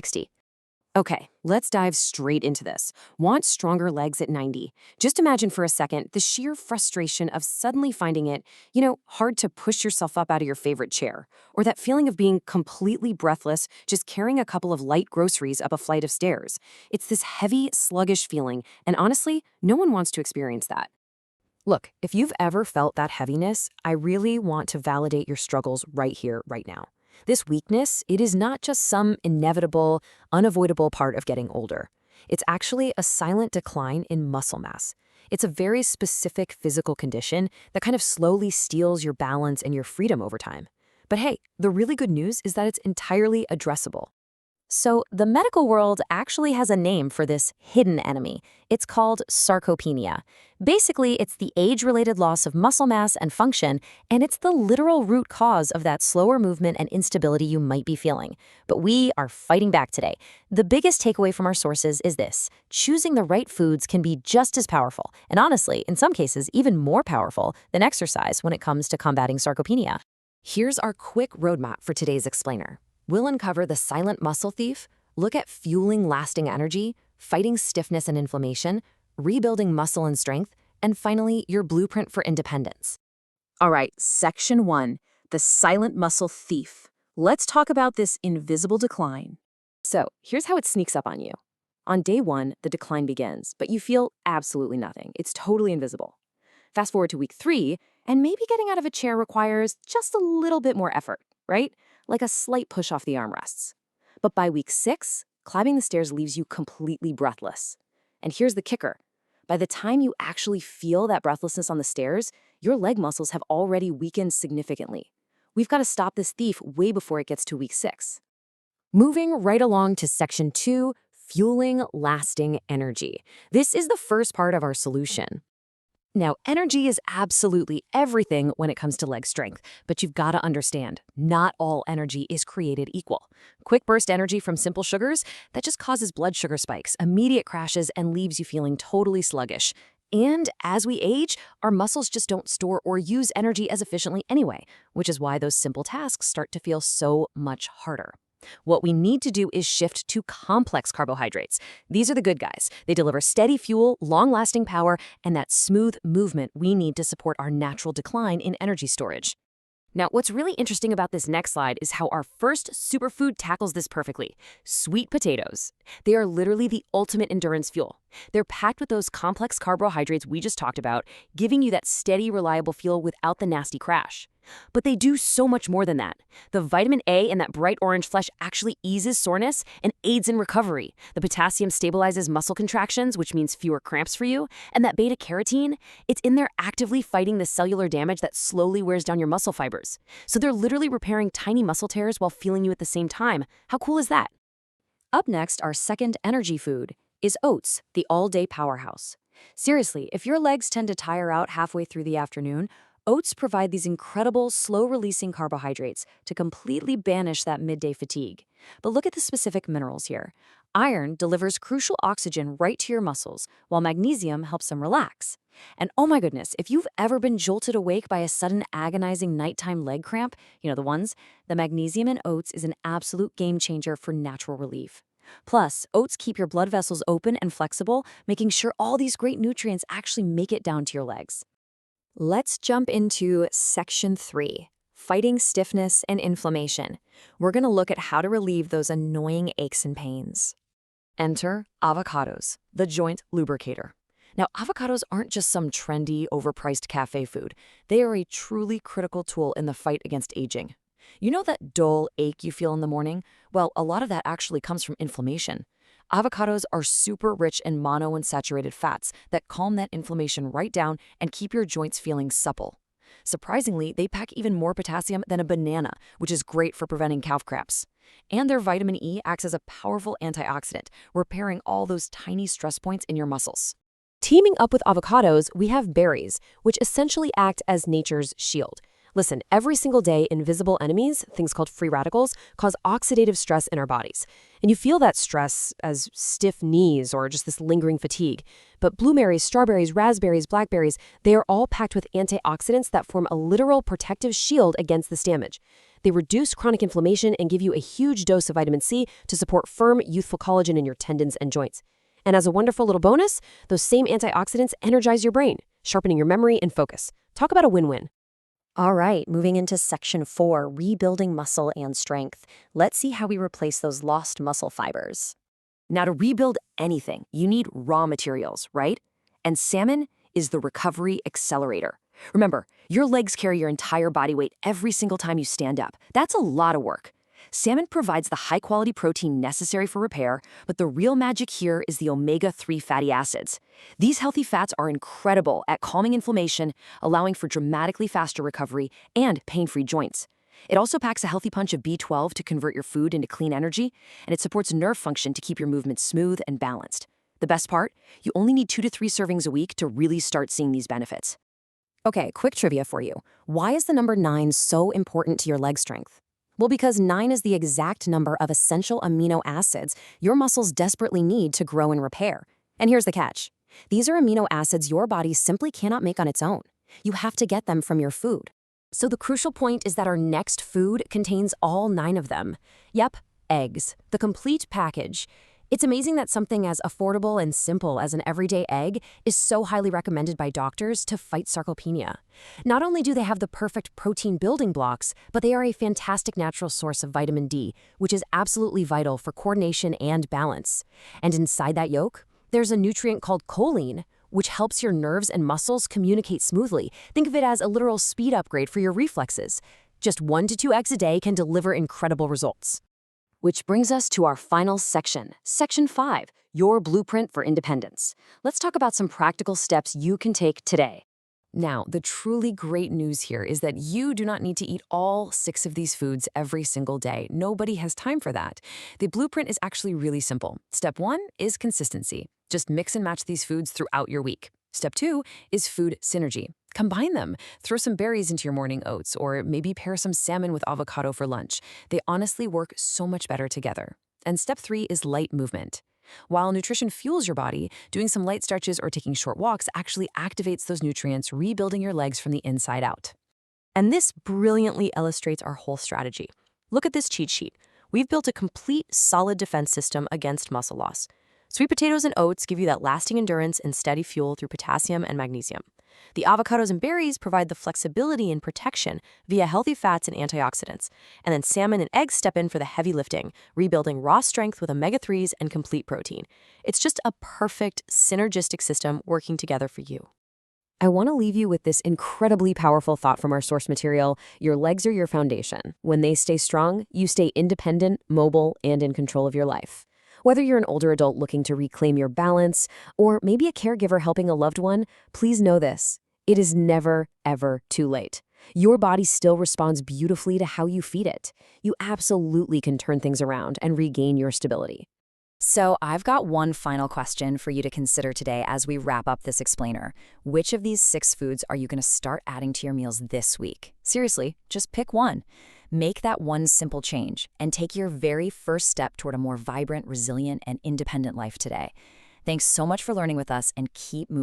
60. Okay, let's dive straight into this. Want stronger legs at 90? Just imagine for a second the sheer frustration of suddenly finding it, hard to push yourself up out of your favorite chair, or that feeling of being completely breathless just carrying a couple of light groceries up a flight of stairs. It's this heavy, sluggish feeling, and honestly, no one wants to experience that. Look, if you've ever felt that heaviness, I really want to validate your struggles right here, right now. This weakness, it is not just some inevitable, unavoidable part of getting older. It's actually a silent decline in muscle mass. It's a very specific physical condition that kind of slowly steals your balance and your freedom over time. But hey, the really good news is that it's entirely addressable. So the medical world actually has a name for this hidden enemy. It's called sarcopenia. Basically, it's the age-related loss of muscle mass and function, and it's the literal root cause of that slower movement and instability you might be feeling. But we are fighting back today. The biggest takeaway from our sources is this: choosing the right foods can be just as powerful, and honestly, in some cases, even more powerful than exercise when it comes to combating sarcopenia. Here's our quick roadmap for today's explainer. We'll uncover the silent muscle thief, look at fueling lasting energy, fighting stiffness and inflammation, rebuilding muscle and strength, and finally, your blueprint for independence. All right, section 1, the silent muscle thief. Let's talk about this invisible decline. So here's how it sneaks up on you. On day 1, the decline begins, but you feel absolutely nothing. It's totally invisible. Fast forward to week 3, and maybe getting out of a chair requires just a little bit more effort, right? Like a slight push off the armrests. But by week 6, climbing the stairs leaves you completely breathless. And here's the kicker. By the time you actually feel that breathlessness on the stairs, your leg muscles have already weakened significantly. We've got to stop this thief way before it gets to week 6. Moving right along to section 2, fueling lasting energy. This is the first part of our solution. Now, energy is absolutely everything when it comes to leg strength, but you've got to understand, not all energy is created equal. Quick burst energy from simple sugars, that just causes blood sugar spikes, immediate crashes, and leaves you feeling totally sluggish. And as we age, our muscles just don't store or use energy as efficiently anyway, which is why those simple tasks start to feel so much harder. What we need to do is shift to complex carbohydrates. These are the good guys. They deliver steady fuel, long-lasting power, and that smooth movement we need to support our natural decline in energy storage. Now, what's really interesting about this next slide is how our first superfood tackles this perfectly: sweet potatoes. They are literally the ultimate endurance fuel. They're packed with those complex carbohydrates we just talked about, giving you that steady, reliable fuel without the nasty crash. But they do so much more than that. The vitamin A in that bright orange flesh actually eases soreness and aids in recovery. The potassium stabilizes muscle contractions, which means fewer cramps for you. And that beta-carotene, it's in there actively fighting the cellular damage that slowly wears down your muscle fibers. So they're literally repairing tiny muscle tears while fueling you at the same time. How cool is that? Up next, our second energy food is oats, the all-day powerhouse. Seriously, if your legs tend to tire out halfway through the afternoon, oats provide these incredible, slow-releasing carbohydrates to completely banish that midday fatigue. But look at the specific minerals here. Iron delivers crucial oxygen right to your muscles, while magnesium helps them relax. And oh my goodness, if you've ever been jolted awake by a sudden agonizing nighttime leg cramp, the magnesium in oats is an absolute game changer for natural relief. Plus, oats keep your blood vessels open and flexible, making sure all these great nutrients actually make it down to your legs. Let's jump into section 3, fighting stiffness and inflammation. We're going to look at how to relieve those annoying aches and pains. Enter avocados, the joint lubricator. Now, avocados aren't just some trendy, overpriced cafe food. They are a truly critical tool in the fight against aging. You know that dull ache you feel in the morning? Well, a lot of that actually comes from inflammation. Avocados are super rich in monounsaturated fats that calm that inflammation right down and keep your joints feeling supple. Surprisingly, they pack even more potassium than a banana, which is great for preventing calf cramps. And their vitamin E acts as a powerful antioxidant, repairing all those tiny stress points in your muscles. Teaming up with avocados, we have berries, which essentially act as nature's shield. Listen, every single day, invisible enemies, things called free radicals, cause oxidative stress in our bodies. And you feel that stress as stiff knees or just this lingering fatigue. But blueberries, strawberries, raspberries, blackberries, they are all packed with antioxidants that form a literal protective shield against this damage. They reduce chronic inflammation and give you a huge dose of vitamin C to support firm, youthful collagen in your tendons and joints. And as a wonderful little bonus, those same antioxidants energize your brain, sharpening your memory and focus. Talk about a win-win. All right, moving into section 4, rebuilding muscle and strength. Let's see how we replace those lost muscle fibers. Now, to rebuild anything, you need raw materials, right? And salmon is the recovery accelerator. Remember, your legs carry your entire body weight every single time you stand up. That's a lot of work. Salmon provides the high-quality protein necessary for repair, but the real magic here is the omega-3 fatty acids. These healthy fats are incredible at calming inflammation, allowing for dramatically faster recovery and pain-free joints. It also packs a healthy punch of B12 to convert your food into clean energy, and it supports nerve function to keep your movements smooth and balanced. The best part? You only need 2 to 3 servings a week to really start seeing these benefits. Okay, quick trivia for you. Why is the number 9 so important to your leg strength? Well, because 9 is the exact number of essential amino acids your muscles desperately need to grow and repair. And here's the catch. These are amino acids your body simply cannot make on its own. You have to get them from your food. So the crucial point is that our next food contains all 9 of them. Yep, eggs, the complete package. It's amazing that something as affordable and simple as an everyday egg is so highly recommended by doctors to fight sarcopenia. Not only do they have the perfect protein building blocks, but they are a fantastic natural source of vitamin D, which is absolutely vital for coordination and balance. And inside that yolk, there's a nutrient called choline, which helps your nerves and muscles communicate smoothly. Think of it as a literal speed upgrade for your reflexes. Just 1 to 2 eggs a day can deliver incredible results. Which brings us to our final section, Section 5, Your Blueprint for Independence. Let's talk about some practical steps you can take today. Now, the truly great news here is that you do not need to eat all 6 of these foods every single day. Nobody has time for that. The blueprint is actually really simple. Step 1 is consistency. Just mix and match these foods throughout your week. Step 2 is food synergy. Combine them. Throw some berries into your morning oats, or maybe pair some salmon with avocado for lunch. They honestly work so much better together. And step 3 is light movement. While nutrition fuels your body, doing some light stretches or taking short walks actually activates those nutrients, rebuilding your legs from the inside out. And this brilliantly illustrates our whole strategy. Look at this cheat sheet. We've built a complete, solid defense system against muscle loss. Sweet potatoes and oats give you that lasting endurance and steady fuel through potassium and magnesium. The avocados and berries provide the flexibility and protection via healthy fats and antioxidants. And then salmon and eggs step in for the heavy lifting, rebuilding raw strength with omega-3s and complete protein. It's just a perfect, synergistic system working together for you. I want to leave you with this incredibly powerful thought from our source material. Your legs are your foundation. When they stay strong, you stay independent, mobile, and in control of your life. Whether you're an older adult looking to reclaim your balance, or maybe a caregiver helping a loved one, please know this. It is never, ever too late. Your body still responds beautifully to how you feed it. You absolutely can turn things around and regain your stability. So I've got one final question for you to consider today as we wrap up this explainer. Which of these 6 foods are you going to start adding to your meals this week? Seriously, just pick one. Make that one simple change and take your very first step toward a more vibrant, resilient, and independent life today. Thanks so much for learning with us, and keep moving.